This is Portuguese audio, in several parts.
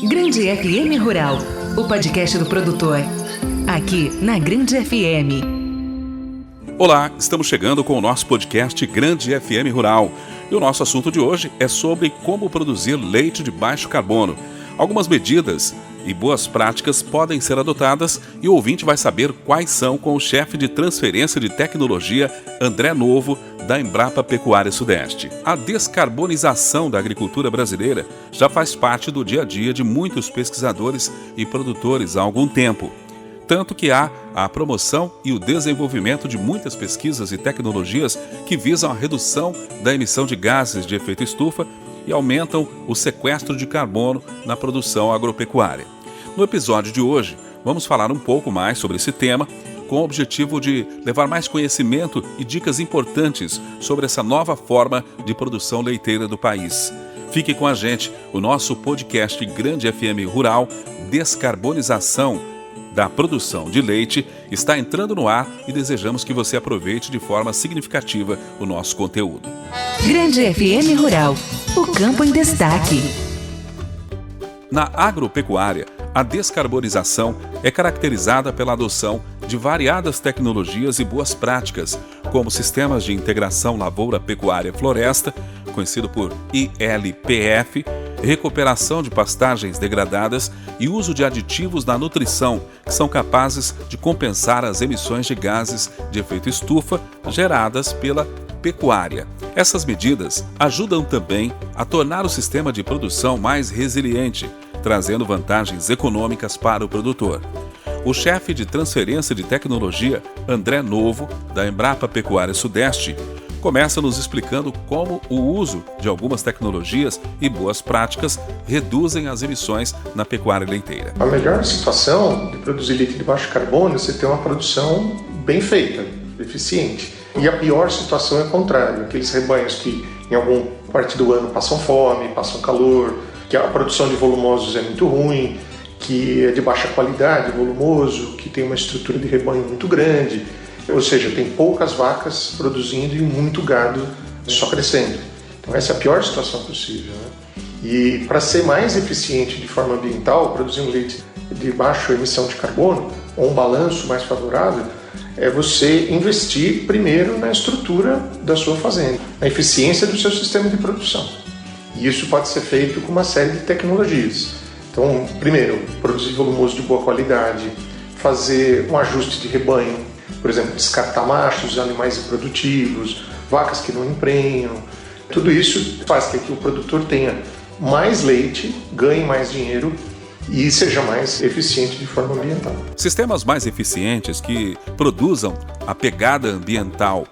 Grande FM Rural, o podcast do produtor, aqui na Grande FM. Olá, estamos chegando com o nosso podcast Grande FM Rural. E o nosso assunto de hoje é sobre como produzir leite de baixo carbono. Algumas medidas e boas práticas podem ser adotadas e o ouvinte vai saber quais são com o chefe de transferência de tecnologia, André Novo, da Embrapa Pecuária Sudeste. A descarbonização da agricultura brasileira já faz parte do dia a dia de muitos pesquisadores e produtores há algum tempo. Tanto que há a promoção e o desenvolvimento de muitas pesquisas e tecnologias que visam a redução da emissão de gases de efeito estufa e aumentam o sequestro de carbono na produção agropecuária. No episódio de hoje, vamos falar um pouco mais sobre esse tema, com o objetivo de levar mais conhecimento e dicas importantes sobre essa nova forma de produção leiteira do país. Fique com a gente, o nosso podcast Grande FM Rural, Descarbonização da produção de leite, está entrando no ar e desejamos que você aproveite de forma significativa o nosso conteúdo. Grande FM Rural, o campo em destaque. Na agropecuária, a descarbonização é caracterizada pela adoção de variadas tecnologias e boas práticas, como sistemas de integração lavoura-pecuária-floresta, conhecido por ILPF, recuperação de pastagens degradadas e uso de aditivos na nutrição, que são capazes de compensar as emissões de gases de efeito estufa geradas pela pecuária. Essas medidas ajudam também a tornar o sistema de produção mais resiliente, trazendo vantagens econômicas para o produtor. O chefe de transferência de tecnologia, André Novo, da Embrapa Pecuária Sudeste, começa nos explicando como o uso de algumas tecnologias e boas práticas reduzem as emissões na pecuária leiteira. A melhor situação de produzir leite de baixo carbono é você ter uma produção bem feita, eficiente. E a pior situação é o contrário, aqueles rebanhos que em alguma parte do ano passam fome, passam calor, que a produção de volumosos é muito ruim, que é de baixa qualidade, volumoso, que tem uma estrutura de rebanho muito grande, ou seja, tem poucas vacas produzindo e muito gado só crescendo. Então essa é a pior situação possível, né? E para ser mais eficiente de forma ambiental, produzir um leite de baixa emissão de carbono, ou um balanço mais favorável, é você investir primeiro na estrutura da sua fazenda, na eficiência do seu sistema de produção. E isso pode ser feito com uma série de tecnologias. Então, primeiro, produzir volumoso de boa qualidade, fazer um ajuste de rebanho, por exemplo, descartar machos, animais improdutivos, vacas que não emprenham. Tudo isso faz com que o produtor tenha mais leite, ganhe mais dinheiro e seja mais eficiente de forma ambiental. Sistemas mais eficientes que produzam a pegada ambiental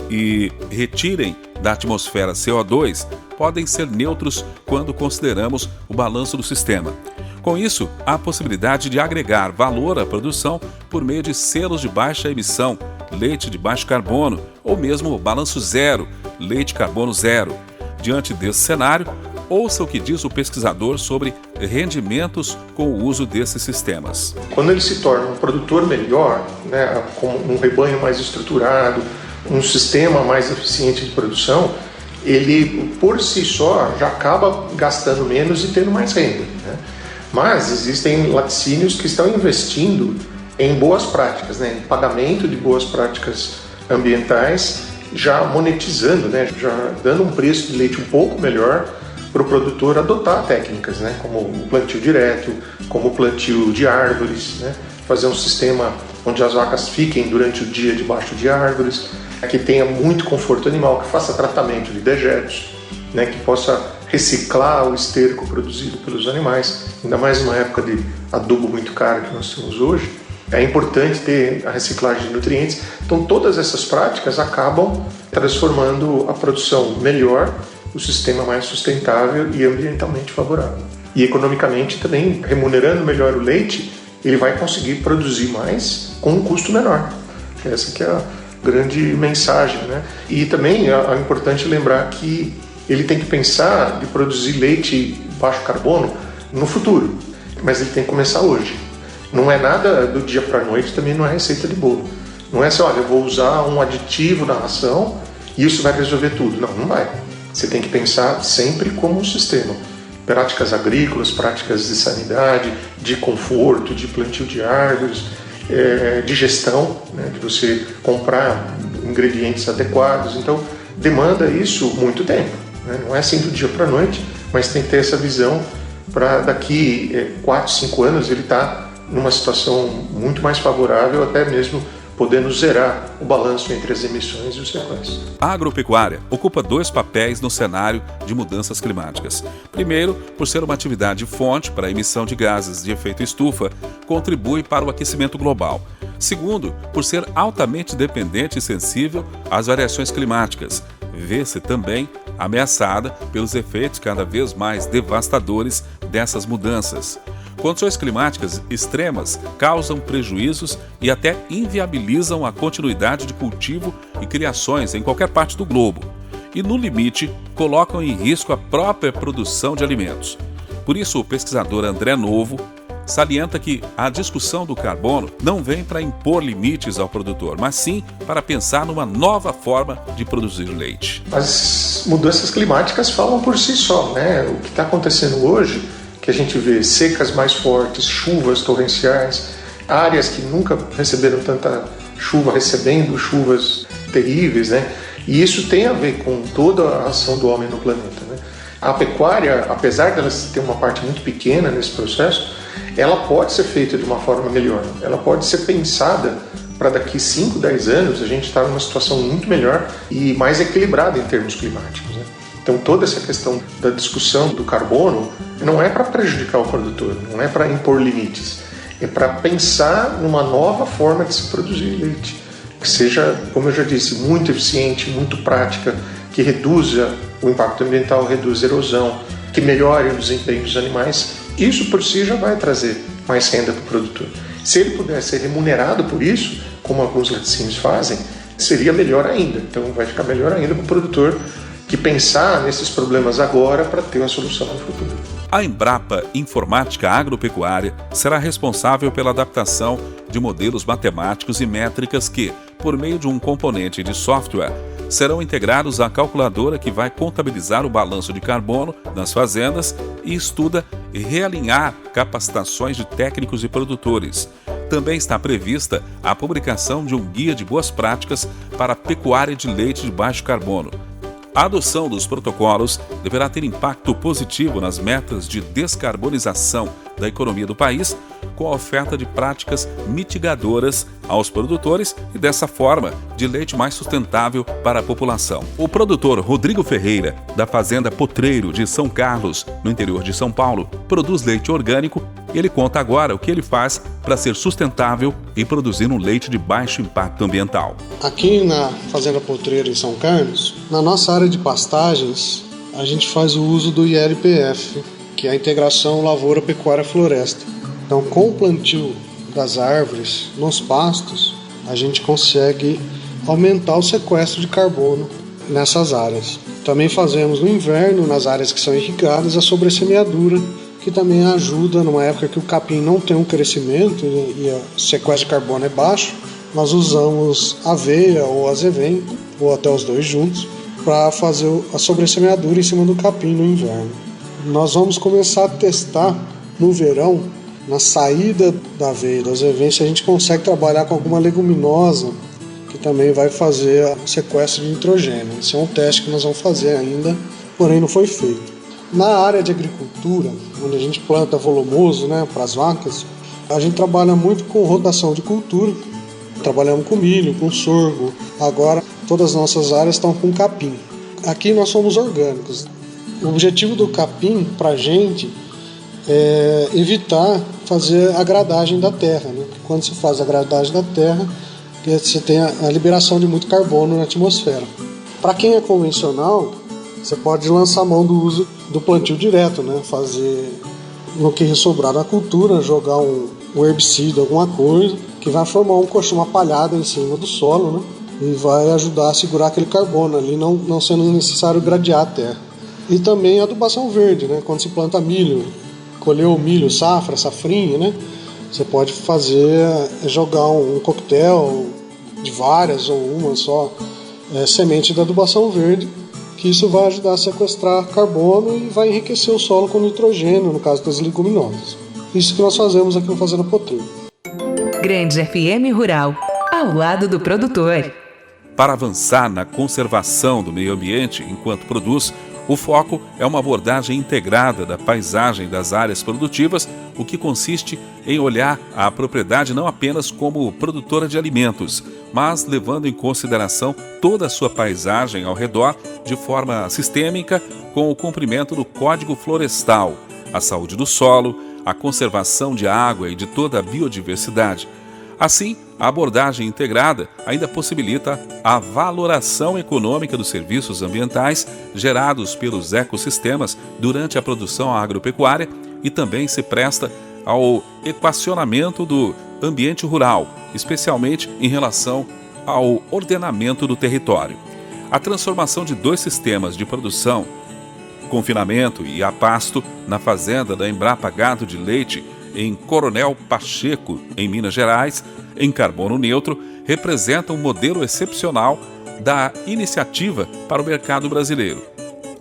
e retirem da atmosfera CO2 podem ser neutros quando consideramos o balanço do sistema. Com isso, há a possibilidade de agregar valor à produção por meio de selos de baixa emissão, leite de baixo carbono, ou mesmo balanço zero, leite carbono zero. Diante desse cenário, ouça o que diz o pesquisador sobre rendimentos com o uso desses sistemas. Quando ele se torna um produtor melhor, né, com um rebanho mais estruturado, um sistema mais eficiente de produção, ele por si só já acaba gastando menos e tendo mais renda, né? Mas existem laticínios que estão investindo em boas práticas, né, em pagamento de boas práticas ambientais, já monetizando, né, já dando um preço de leite um pouco melhor para o produtor adotar técnicas, né, como o plantio direto, como o plantio de árvores, né, fazer um sistema onde as vacas fiquem durante o dia debaixo de árvores, que tenha muito conforto animal, que faça tratamento de dejetos, né, que possa reciclar o esterco produzido pelos animais, ainda mais numa época de adubo muito caro que nós temos hoje. É importante ter a reciclagem de nutrientes. Então todas essas práticas acabam transformando a produção melhor, o sistema mais sustentável e ambientalmente favorável. E economicamente também, remunerando melhor o leite, ele vai conseguir produzir mais com um custo menor. Essa que é a grande mensagem, né? E também é importante lembrar que ele tem que pensar de produzir leite baixo carbono no futuro, mas ele tem que começar hoje. Não é nada do dia para a noite, também não é receita de bolo. Não é assim, olha, eu vou usar um aditivo na ração e isso vai resolver tudo. Não, não vai. Você tem que pensar sempre como um sistema. práticas agrícolas, práticas de sanidade, de conforto, de plantio de árvores, de gestão, né, de você comprar ingredientes adequados. Então, demanda isso muito tempo, né? Não é assim do dia para a noite, mas tem que ter essa visão para daqui 4, 5 anos ele estar numa situação muito mais favorável, até mesmo podendo zerar o balanço entre as emissões e os recursos. A agropecuária ocupa 2 papéis no cenário de mudanças climáticas. Primeiro, por ser uma atividade fonte para a emissão de gases de efeito estufa, contribui para o aquecimento global. Segundo, por ser altamente dependente e sensível às variações climáticas, vê-se também ameaçada pelos efeitos cada vez mais devastadores dessas mudanças. Condições climáticas extremas causam prejuízos e até inviabilizam a continuidade de cultivo e criações em qualquer parte do globo. E, no limite, colocam em risco a própria produção de alimentos. Por isso, o pesquisador André Novo salienta que a discussão do carbono não vem para impor limites ao produtor, mas sim para pensar numa nova forma de produzir leite. As mudanças climáticas falam por si só, né? O que está acontecendo hoje, que a gente vê secas mais fortes, chuvas torrenciais, áreas que nunca receberam tanta chuva, recebendo chuvas terríveis, né? E isso tem a ver com toda a ação do homem no planeta, né? A pecuária, apesar dela ter uma parte muito pequena nesse processo, ela pode ser feita de uma forma melhor. Ela pode ser pensada para daqui 5, 10 anos a gente estar numa situação muito melhor e mais equilibrada em termos climáticos, né? Então toda essa questão da discussão do carbono não é para prejudicar o produtor, não é para impor limites, é para pensar numa nova forma de se produzir leite, que seja, como eu já disse, muito eficiente, muito prática, que reduza o impacto ambiental, reduza a erosão, que melhore o desempenho dos animais. Isso por si já vai trazer mais renda para o produtor. Se ele puder ser remunerado por isso, como alguns laticínios fazem, seria melhor ainda. Então vai ficar melhor ainda para o produtor que pensar nesses problemas agora para ter uma solução no futuro. A Embrapa Informática Agropecuária será responsável pela adaptação de modelos matemáticos e métricas que, por meio de um componente de software, serão integrados à calculadora que vai contabilizar o balanço de carbono nas fazendas e estuda realinhar capacitações de técnicos e produtores. Também está prevista a publicação de um guia de boas práticas para a pecuária de leite de baixo carbono. A adoção dos protocolos deverá ter impacto positivo nas metas de descarbonização da economia do país, com a oferta de práticas mitigadoras aos produtores e, dessa forma, de leite mais sustentável para a população. O produtor Rodrigo Ferreira, da Fazenda Potreiro de São Carlos, no interior de São Paulo, produz leite orgânico e ele conta agora o que ele faz para ser sustentável e produzir um leite de baixo impacto ambiental. Aqui na Fazenda Potreiro em São Carlos, na nossa área de pastagens, a gente faz o uso do ILPF, que é a integração lavoura, pecuária, floresta. Então, com o plantio das árvores nos pastos, a gente consegue aumentar o sequestro de carbono nessas áreas. Também fazemos no inverno, nas áreas que são irrigadas, a sobressemeadura, que também ajuda numa época que o capim não tem um crescimento e o sequestro de carbono é baixo. Nós usamos aveia ou azevém, ou até os dois juntos, para fazer a sobressemeadura em cima do capim no inverno. Nós vamos começar a testar no verão, na saída da aveia e do azevém, se a gente consegue trabalhar com alguma leguminosa que também vai fazer o sequestro de nitrogênio. Esse é um teste que nós vamos fazer ainda, porém não foi feito. Na área de agricultura, onde a gente planta volumoso, né, para as vacas, a gente trabalha muito com rotação de cultura. Trabalhamos com milho, com sorgo. Agora todas as nossas áreas estão com capim. Aqui nós somos orgânicos. O objetivo do capim para a gente é evitar fazer a gradagem da terra, né? Quando se faz a gradagem da terra, você tem a liberação de muito carbono na atmosfera. Para quem é convencional, você pode lançar mão do uso do plantio direto, né? Fazer no que sobrar da cultura, jogar um herbicida, alguma coisa, que vai formar uma palhada em cima do solo, né? E vai ajudar a segurar aquele carbono ali, não sendo necessário gradear a terra. E também a adubação verde, né? Quando se planta milho, colheu o milho, safrinha, né? Você pode jogar um coquetel de várias ou uma só semente da adubação verde, que isso vai ajudar a sequestrar carbono e vai enriquecer o solo com nitrogênio, no caso das leguminosas. Isso que nós fazemos aqui no Fazenda Potreiro. Grande FM Rural, ao lado do produtor. Para avançar na conservação do meio ambiente enquanto produz, o foco é uma abordagem integrada da paisagem das áreas produtivas, o que consiste em olhar a propriedade não apenas como produtora de alimentos, mas levando em consideração toda a sua paisagem ao redor de forma sistêmica, com o cumprimento do Código Florestal, a saúde do solo, a conservação de água e de toda a biodiversidade. Assim, a abordagem integrada ainda possibilita a valoração econômica dos serviços ambientais gerados pelos ecossistemas durante a produção agropecuária e também se presta ao equacionamento do ambiente rural, especialmente em relação ao ordenamento do território. A transformação de 2 sistemas de produção, confinamento e a pasto, na fazenda da Embrapa Gado de Leite, em Coronel Pacheco, em Minas Gerais, em carbono neutro, representa um modelo excepcional da iniciativa para o mercado brasileiro.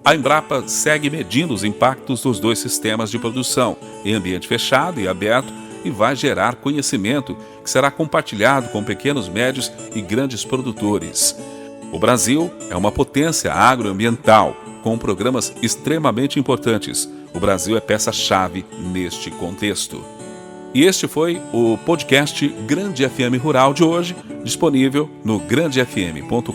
A Embrapa segue medindo os impactos dos 2 sistemas de produção em ambiente fechado e aberto e vai gerar conhecimento que será compartilhado com pequenos, médios e grandes produtores. O Brasil é uma potência agroambiental, com programas extremamente importantes. O Brasil é peça-chave neste contexto. E este foi o podcast Grande FM Rural de hoje, disponível no grandefm.com.br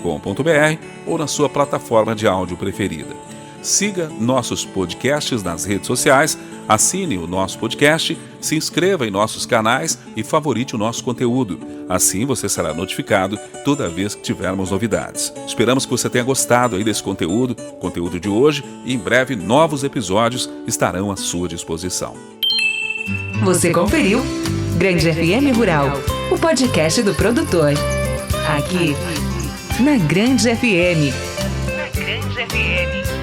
ou na sua plataforma de áudio preferida. Siga nossos podcasts nas redes sociais, assine o nosso podcast, se inscreva em nossos canais e favorite o nosso conteúdo. Assim você será notificado toda vez que tivermos novidades. Esperamos que você tenha gostado aí desse conteúdo de hoje, e em breve novos episódios estarão à sua disposição. Você conferiu Grande FM Rural, o podcast do produtor. Aqui na Grande FM. Na Grande FM.